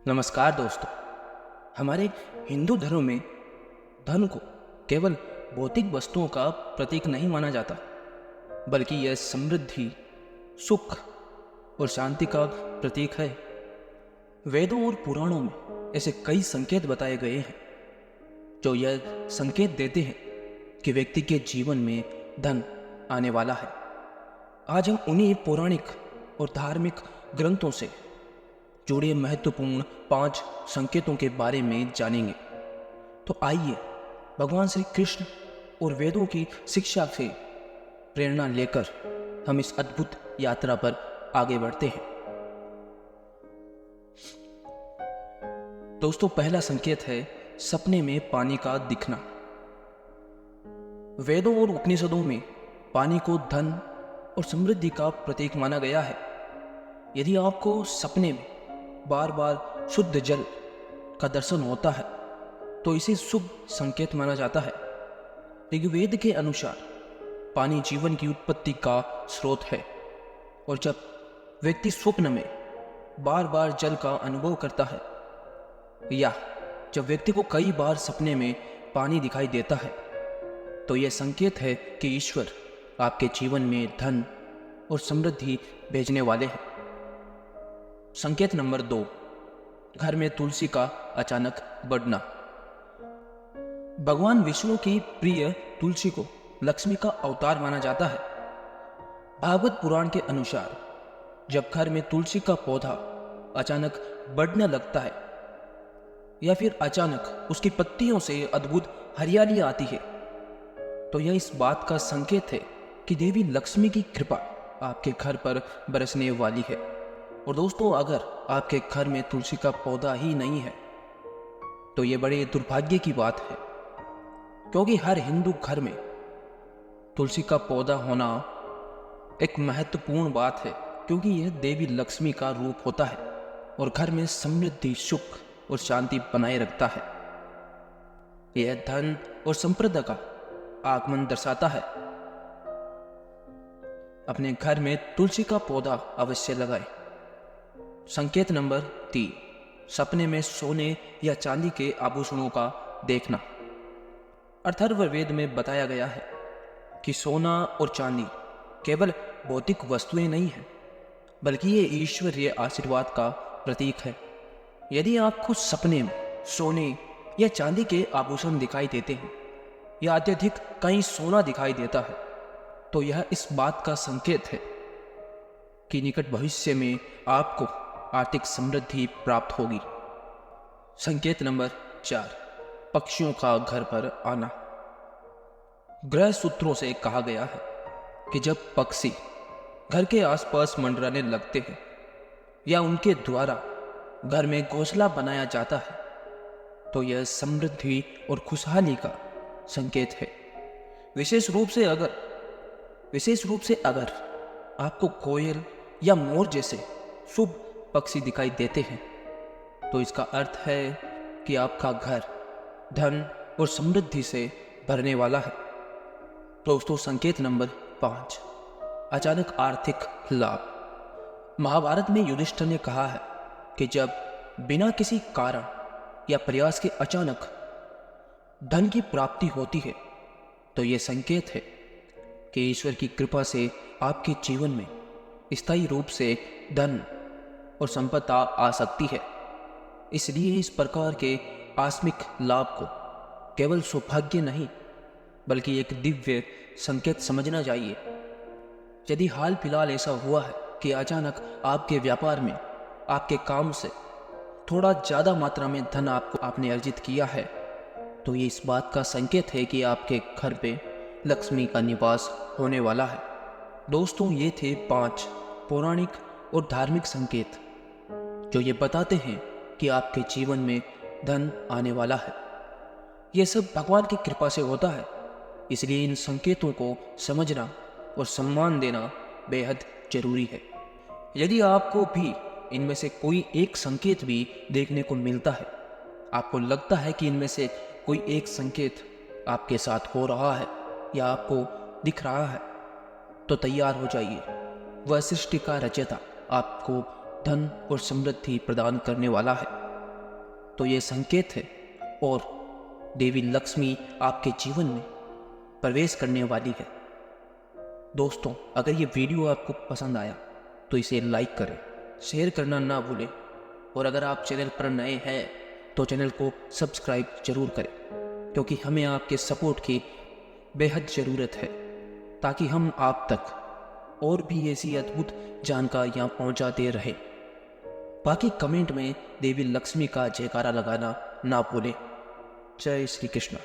नमस्कार दोस्तों। हमारे हिंदू धर्म में धन को केवल भौतिक वस्तुओं का प्रतीक नहीं माना जाता, बल्कि यह समृद्धि, सुख और शांति का प्रतीक है। वेदों और पुराणों में ऐसे कई संकेत बताए गए हैं जो यह संकेत देते हैं कि व्यक्ति के जीवन में धन आने वाला है। आज हम उन्हीं पौराणिक और धार्मिक ग्रंथों से जुड़े महत्वपूर्ण 5 संकेतों के बारे में जानेंगे। तो आइए भगवान श्री कृष्ण और वेदों की शिक्षा से प्रेरणा लेकर हम इस अद्भुत यात्रा पर आगे बढ़ते हैं। दोस्तों, पहला संकेत है सपने में पानी का दिखना। वेदों और उपनिषदों में पानी को धन और समृद्धि का प्रतीक माना गया है। यदि आपको सपने में बार बार शुद्ध जल का दर्शन होता है तो इसे शुभ संकेत माना जाता है। ऋग्वेद के अनुसार पानी जीवन की उत्पत्ति का स्रोत है, और जब व्यक्ति स्वप्न में बार बार जल का अनुभव करता है या जब व्यक्ति को कई बार सपने में पानी दिखाई देता है तो यह संकेत है कि ईश्वर आपके जीवन में धन और समृद्धि भेजने वाले हैं। संकेत नंबर 2, घर में तुलसी का अचानक बढ़ना। भगवान विष्णु की प्रिय तुलसी को लक्ष्मी का अवतार माना जाता है। भागवत पुराण के अनुसार जब घर में तुलसी का पौधा अचानक बढ़ने लगता है या फिर अचानक उसकी पत्तियों से अद्भुत हरियाली आती है तो यह इस बात का संकेत है कि देवी लक्ष्मी की कृपा आपके घर पर बरसने वाली है। और दोस्तों, अगर आपके घर में तुलसी का पौधा ही नहीं है तो ये बड़े दुर्भाग्य की बात है, क्योंकि हर हिंदू घर में तुलसी का पौधा होना एक महत्वपूर्ण बात है, क्योंकि यह देवी लक्ष्मी का रूप होता है और घर में समृद्धि, सुख और शांति बनाए रखता है। यह धन और संपदा का आगमन दर्शाता है। अपने घर में तुलसी का पौधा अवश्य लगाएं। संकेत नंबर 3, सपने में सोने या चांदी के आभूषणों का देखना। अथर्ववेद में बताया गया है कि सोना और चांदी केवल भौतिक वस्तुएं नहीं हैं, बल्कि ये ईश्वरीय आशीर्वाद का प्रतीक है। यदि आपको सपने में सोने या चांदी के आभूषण दिखाई देते हैं या अत्यधिक कहीं सोना दिखाई देता है तो यह इस बात का संकेत है कि निकट भविष्य में आपको आर्थिक समृद्धि प्राप्त होगी। संकेत नंबर 4, पक्षियों का घर पर आना। ग्रह सूत्रों से कहा गया है कि जब पक्षी घर के आसपास मंडराने लगते हैं या उनके द्वारा घर में घोंसला बनाया जाता है तो यह समृद्धि और खुशहाली का संकेत है। विशेष रूप से अगर आपको कोयल या मोर जैसे शुभ पक्षी दिखाई देते हैं तो इसका अर्थ है कि आपका घर धन और समृद्धि से भरने वाला है। दोस्तों, संकेत नंबर 5, अचानक आर्थिक लाभ। महाभारत में युधिष्ठिर ने कहा है कि जब बिना किसी कारण या प्रयास के अचानक धन की प्राप्ति होती है तो यह संकेत है कि ईश्वर की कृपा से आपके जीवन में स्थायी रूप से धन और संपदा आ सकती है। इसलिए इस प्रकार के आकस्मिक लाभ को केवल सौभाग्य नहीं बल्कि एक दिव्य संकेत समझना चाहिए। यदि हाल फिलहाल ऐसा हुआ है कि अचानक आपके व्यापार में आपके काम से थोड़ा ज़्यादा मात्रा में धन आपने अर्जित किया है तो ये इस बात का संकेत है कि आपके घर पे लक्ष्मी का निवास होने वाला है। दोस्तों, ये थे 5 पौराणिक और धार्मिक संकेत जो ये बताते हैं कि आपके जीवन में धन आने वाला है। ये सब भगवान की कृपा से होता है, इसलिए इन संकेतों को समझना और सम्मान देना बेहद जरूरी है। यदि आपको भी इनमें से कोई एक संकेत भी देखने को मिलता है, आपको लगता है कि इनमें से कोई एक संकेत आपके साथ हो रहा है या आपको दिख रहा है, तो तैयार हो जाइए। वह सृष्टि का रचयिता आपको धन और समृद्धि प्रदान करने वाला है। तो ये संकेत है और देवी लक्ष्मी आपके जीवन में प्रवेश करने वाली है। दोस्तों, अगर ये वीडियो आपको पसंद आया तो इसे लाइक करें, शेयर करना ना भूलें और अगर आप चैनल पर नए हैं तो चैनल को सब्सक्राइब जरूर करें, क्योंकि हमें आपके सपोर्ट की बेहद ज़रूरत है ताकि हम आप तक और भी ऐसी अद्भुत जानकारियाँ पहुँचाते रहें। बाकी कमेंट में देवी लक्ष्मी का जयकारा लगाना ना भूलें। जय श्री कृष्ण।